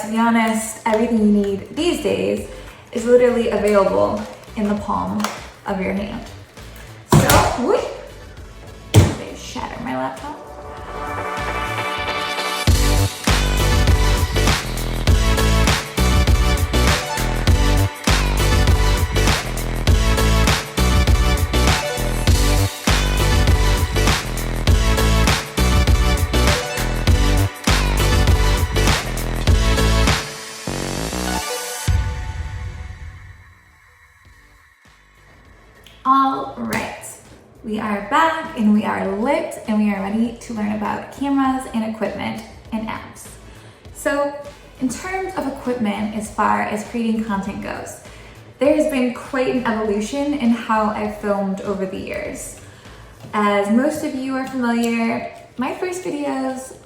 To be honest, everything you need these days is literally available in the palm of your hand. So, whoop, they shatter my laptop. All right, we are back and we are lit and we are ready to learn about cameras and equipment and apps. So in terms of equipment, as far as creating content goes, there has been quite an evolution in how I've filmed over the years. As most of you are familiar, my first videos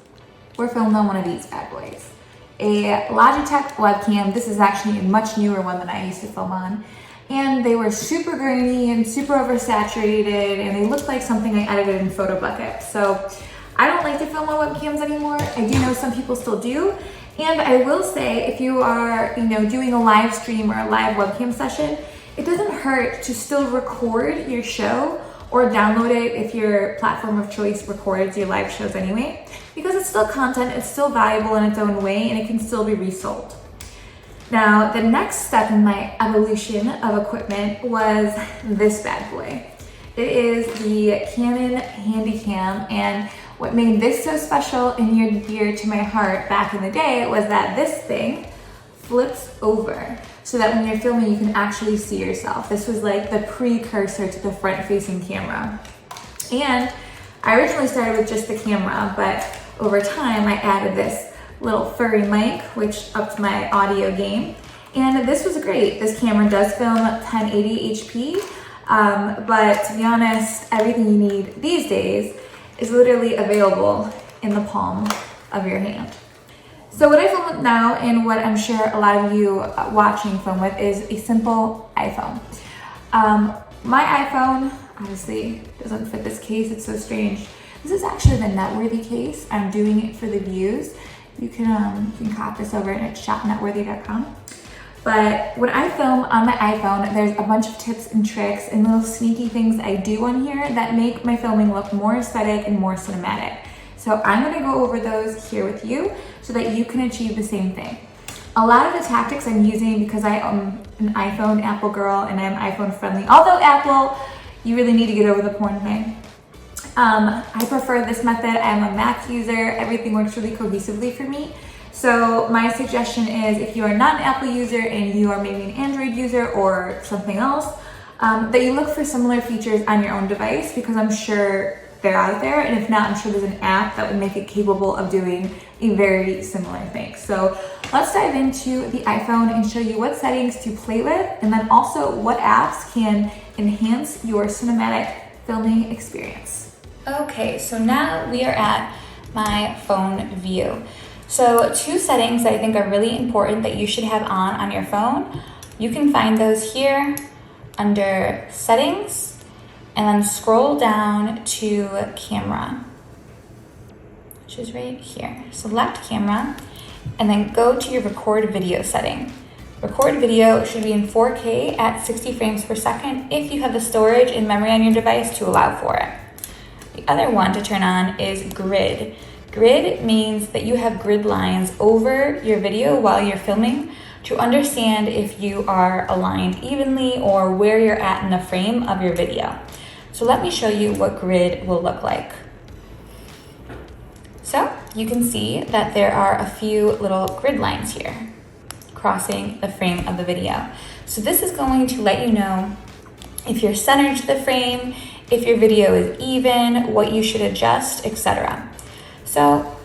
were filmed on one of these bad boys. A Logitech webcam. This is actually a much newer one than I used to film on. And they were super grainy and super oversaturated, and they looked like something I edited in Photo Bucket. So I don't like to film on webcams anymore. I do know some people still do. And I will say, if you are, doing a live stream or a live webcam session, it doesn't hurt to still record your show or download it if your platform of choice records your live shows anyway, because it's still content, it's still valuable in its own way, and it can still be resold. Now, the next step in my evolution of equipment was this bad boy. It is the Canon Handycam, and what made this so special and near and dear to my heart back in the day was that this thing flips over so that when you're filming, you can actually see yourself. This was like the precursor to the front-facing camera. And I originally started with just the camera, but over time, I added this little furry mic, which upped my audio game. And this was great. This camera does film 1080 HP, but to be honest, everything you need these days is literally available in the palm of your hand. So what I film with now, and what I'm sure a lot of you watching film with, is a simple iPhone. My iPhone obviously doesn't fit this case, it's so strange. This is actually the Networthy case. I'm doing it for the views. You can cop this over at shopnetworthy.com. But when I film on my iPhone, there's a bunch of tips and tricks and little sneaky things I do on here that make my filming look more aesthetic and more cinematic. So I'm gonna go over those here with you so that you can achieve the same thing. A lot of the tactics I'm using, because I am an iPhone Apple girl and I'm iPhone friendly, although Apple, you really need to get over the porn thing. I prefer this method. I'm a Mac user. Everything works really cohesively for me. So my suggestion is, if you are not an Apple user and you are maybe an Android user or something else, that you look for similar features on your own device, because I'm sure they're out there. And if not, I'm sure there's an app that would make it capable of doing a very similar thing. So let's dive into the iPhone and show you what settings to play with, and then also what apps can enhance your cinematic filming experience. Okay, so now we are at my phone view. So two settings that I think are really important that you should have on your phone. You can find those here under Settings, and then scroll down to Camera, which is right here. Select Camera, and then go to your Record Video setting. Record video should be in 4K at 60 frames per second if you have the storage and memory on your device to allow for it. The other one to turn on is Grid. Grid means that you have grid lines over your video while you're filming to understand if you are aligned evenly or where you're at in the frame of your video. So let me show you what Grid will look like. So you can see that there are a few little grid lines here crossing the frame of the video. So this is going to let you know if you're centered to the frame, if your video is even, what you should adjust, etc. So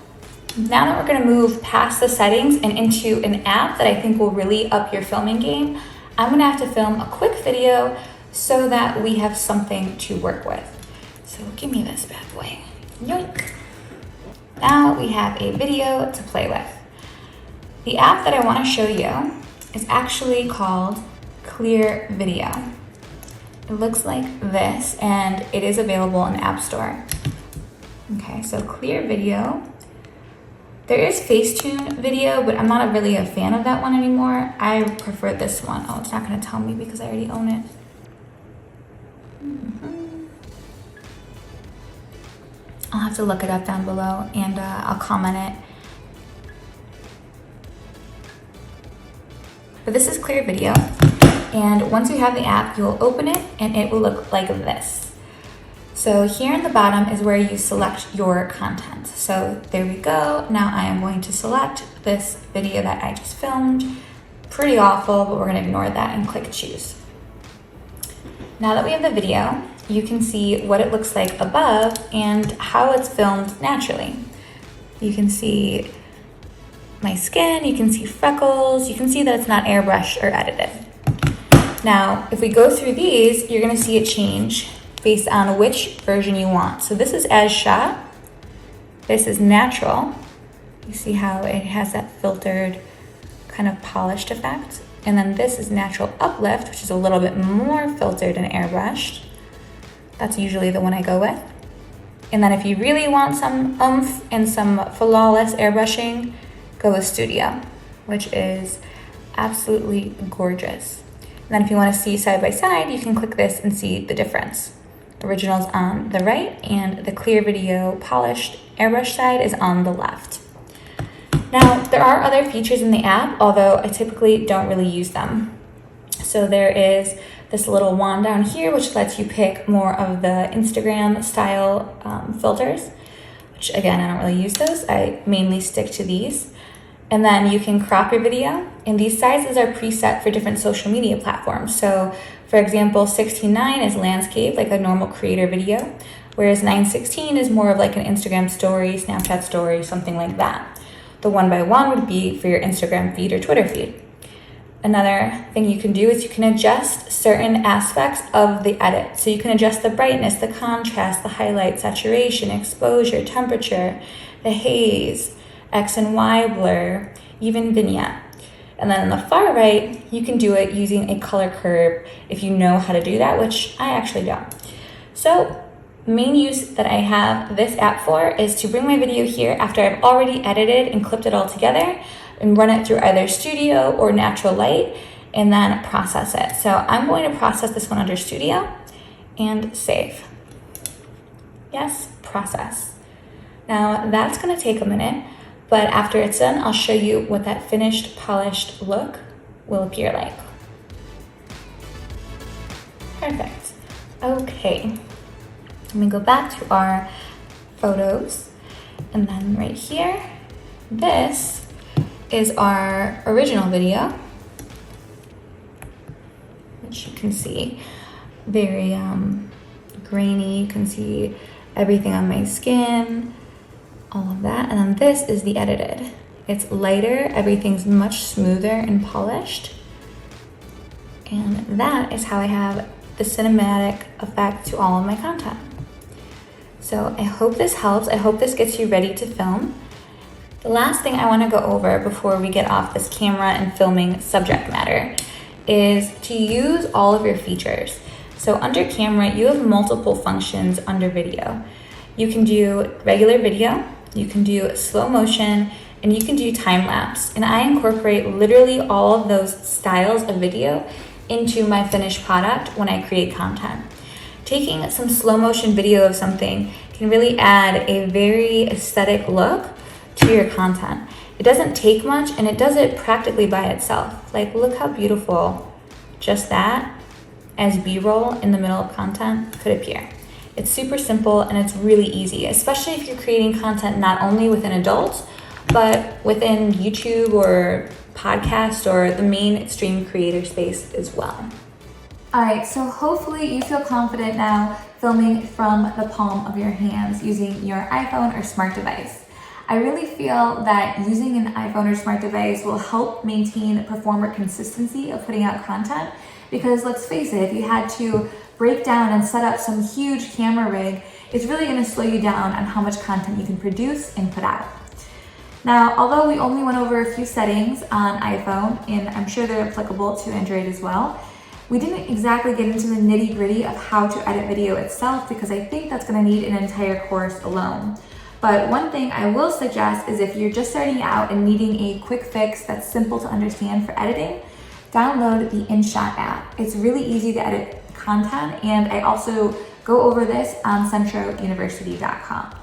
now that we're gonna move past the settings and into an app that I think will really up your filming game, I'm gonna have to film a quick video so that we have something to work with. So give me this bad boy. Yoink. Now we have a video to play with. The app that I wanna show you is actually called Clear Video. It looks like this, and it is available in the App Store. Okay, so Clear Video There is Facetune video, but I'm not really a fan of that one anymore. I prefer this one. Oh, it's not gonna tell me because I already own it. I'll have to look it up down below and I'll comment it. But this is Clear Video. And once you have the app, you'll open it and it will look like this. So here in the bottom is where you select your content. So there we go. Now I am going to select this video that I just filmed. Pretty awful, but we're gonna ignore that and click choose. Now that we have the video, you can see what it looks like above and how it's filmed naturally. You can see my skin, you can see freckles, you can see that it's not airbrushed or edited. Now, if we go through these, you're gonna see it change based on which version you want. So this is as shot, this is natural. You see how it has that filtered kind of polished effect. And then this is natural uplift, which is a little bit more filtered and airbrushed. That's usually the one I go with. And then if you really want some oomph and some flawless airbrushing, go with Studio, which is absolutely gorgeous. And then if you want to see side by side, you can click this and see the difference. Original's on the right and the Clear Video polished airbrush side is on the left. Now, there are other features in the app, although I typically don't really use them. So there is this little wand down here, which lets you pick more of the Instagram style filters, which again, I don't really use those. I mainly stick to these. And then you can crop your video, and these sizes are preset for different social media platforms. So for example, 16:9 is landscape, like a normal creator video, whereas 9:16 is more of like an Instagram story, Snapchat story, something like that. The 1:1 would be for your Instagram feed or Twitter feed. Another thing you can do is you can adjust certain aspects of the edit. So you can adjust the brightness, the contrast, the highlight, saturation, exposure, temperature, the haze, X and Y blur, even vignette. And then on the far right, you can do it using a color curve if you know how to do that, which I actually don't. So main use that I have this app for is to bring my video here after I've already edited and clipped it all together and run it through either Studio or natural light and then process it. So I'm going to process this one under Studio and save. Yes, process. Now that's gonna take a minute, but after it's done, I'll show you what that finished, polished look will appear like. Perfect. Okay, let me go back to our photos. And then right here, this is our original video, which you can see very grainy. You can see everything on my skin, all of that. And then this is the edited. It's lighter, everything's much smoother and polished. And that is how I have the cinematic effect to all of my content. So I hope this helps. I hope this gets you ready to film. The last thing I want to go over before we get off this camera and filming subject matter is to use all of your features. So under camera, you have multiple functions under video. You can do regular video, you can do slow motion, and you can do time lapse. And I incorporate literally all of those styles of video into my finished product when I create content. Taking some slow motion video of something can really add a very aesthetic look to your content. It doesn't take much and it does it practically by itself. Like, look how beautiful just that as B-roll in the middle of content could appear. It's super simple and it's really easy, especially if you're creating content not only within adults, but within YouTube or podcast or the mainstream creator space as well. All right, so hopefully you feel confident now filming from the palm of your hands using your iPhone or smart device. I really feel that using an iPhone or smart device will help maintain performer consistency of putting out content, because let's face it, if you had to break down and set up some huge camera rig, it's really gonna slow you down on how much content you can produce and put out. Now, although we only went over a few settings on iPhone, and I'm sure they're applicable to Android as well, we didn't exactly get into the nitty-gritty of how to edit video itself, because I think that's gonna need an entire course alone. But one thing I will suggest is if you're just starting out and needing a quick fix that's simple to understand for editing, download the InShot app. It's really easy to edit content, and I also go over this on SWceo.com.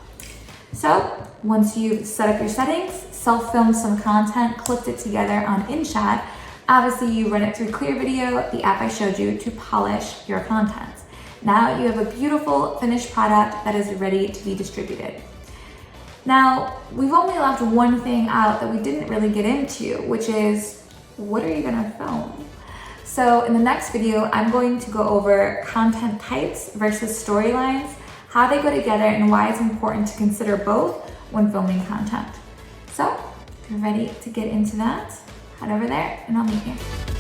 So once you've set up your settings, self-filmed some content, clipped it together on InShot, obviously you run it through Clear Video, the app I showed you, to polish your content. Now you have a beautiful finished product that is ready to be distributed. Now, we've only left one thing out that we didn't really get into, which is, what are you gonna film? So in the next video, I'm going to go over content types versus storylines, how they go together, and why it's important to consider both when filming content. So if you're ready to get into that, head over there and I'll meet you.